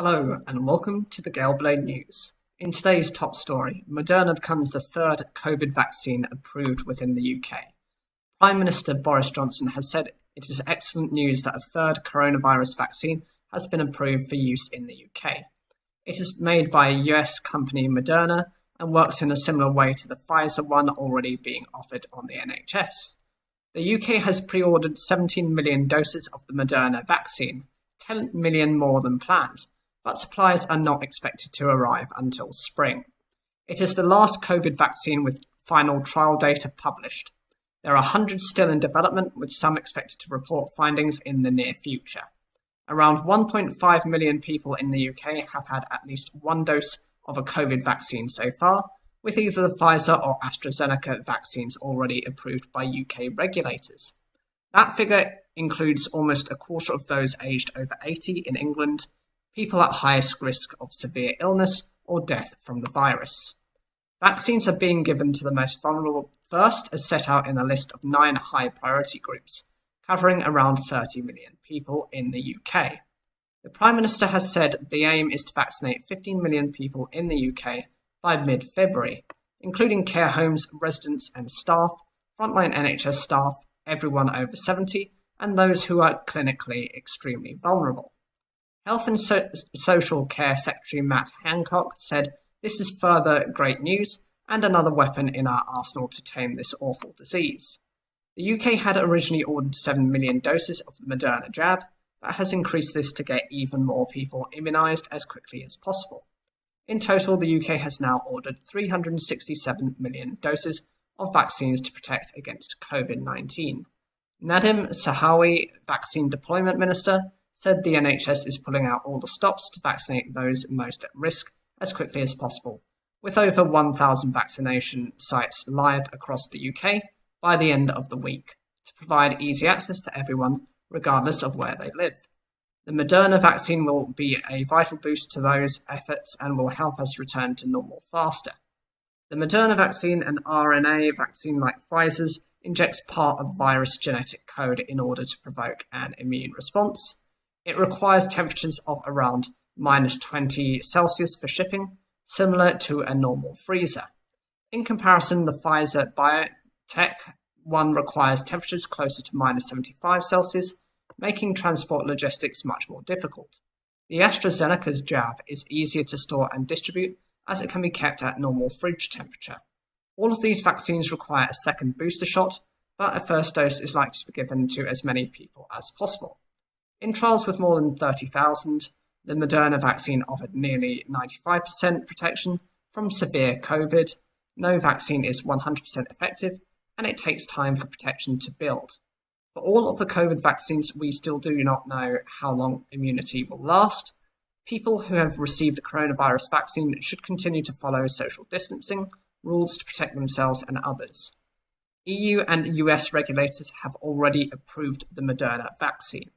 Hello and welcome to the Gale Blade News. In today's top story, Moderna becomes the third COVID vaccine approved within the UK. Prime Minister Boris Johnson has said it is excellent news that a third coronavirus vaccine has been approved for use in the UK. It is made by US company Moderna and works in a similar way to the Pfizer one already being offered on the NHS. The UK has pre-ordered 17 million doses of the Moderna vaccine, 10 million more than planned, but supplies are not expected to arrive until spring. It is the last COVID vaccine with final trial data published. There are hundreds still in development, with some expected to report findings in the near future. Around 1.5 million people in the UK have had at least one dose of a COVID vaccine so far, with either the Pfizer or AstraZeneca vaccines already approved by UK regulators. That figure includes almost a quarter of those aged over 80 in England, people at highest risk of severe illness or death from the virus. Vaccines are being given to the most vulnerable first, as set out in a list of 9 high priority groups, covering around 30 million people in the UK. The Prime Minister has said the aim is to vaccinate 15 million people in the UK by mid-February, including care homes, residents and staff, frontline NHS staff, everyone over 70, and those who are clinically extremely vulnerable. Health and Social Care Secretary Matt Hancock said, "This is further great news and another weapon in our arsenal to tame this awful disease." The UK had originally ordered 7 million doses of the Moderna jab, but has increased this to get even more people immunised as quickly as possible. In total, the UK has now ordered 367 million doses of vaccines to protect against COVID-19. Nadim Sahawi, Vaccine Deployment Minister, said the NHS is pulling out all the stops to vaccinate those most at risk as quickly as possible, with over 1,000 vaccination sites live across the UK by the end of the week, to provide easy access to everyone, regardless of where they live. The Moderna vaccine will be a vital boost to those efforts and will help us return to normal faster. The Moderna vaccine, an RNA vaccine like Pfizer's, injects part of the virus genetic code in order to provoke an immune response. It requires temperatures of around -20 Celsius for shipping, similar to a normal freezer. In comparison, the Pfizer BioNTech one requires temperatures closer to -75 Celsius, making transport logistics much more difficult. The AstraZeneca's jab is easier to store and distribute, as it can be kept at normal fridge temperature. All of these vaccines require a second booster shot, but a first dose is likely to be given to as many people as possible. In trials with more than 30,000, the Moderna vaccine offered nearly 95% protection from severe COVID. No vaccine is 100% effective, and it takes time for protection to build. For all of the COVID vaccines, we still do not know how long immunity will last. People who have received the coronavirus vaccine should continue to follow social distancing rules to protect themselves and others. EU and US regulators have already approved the Moderna vaccine.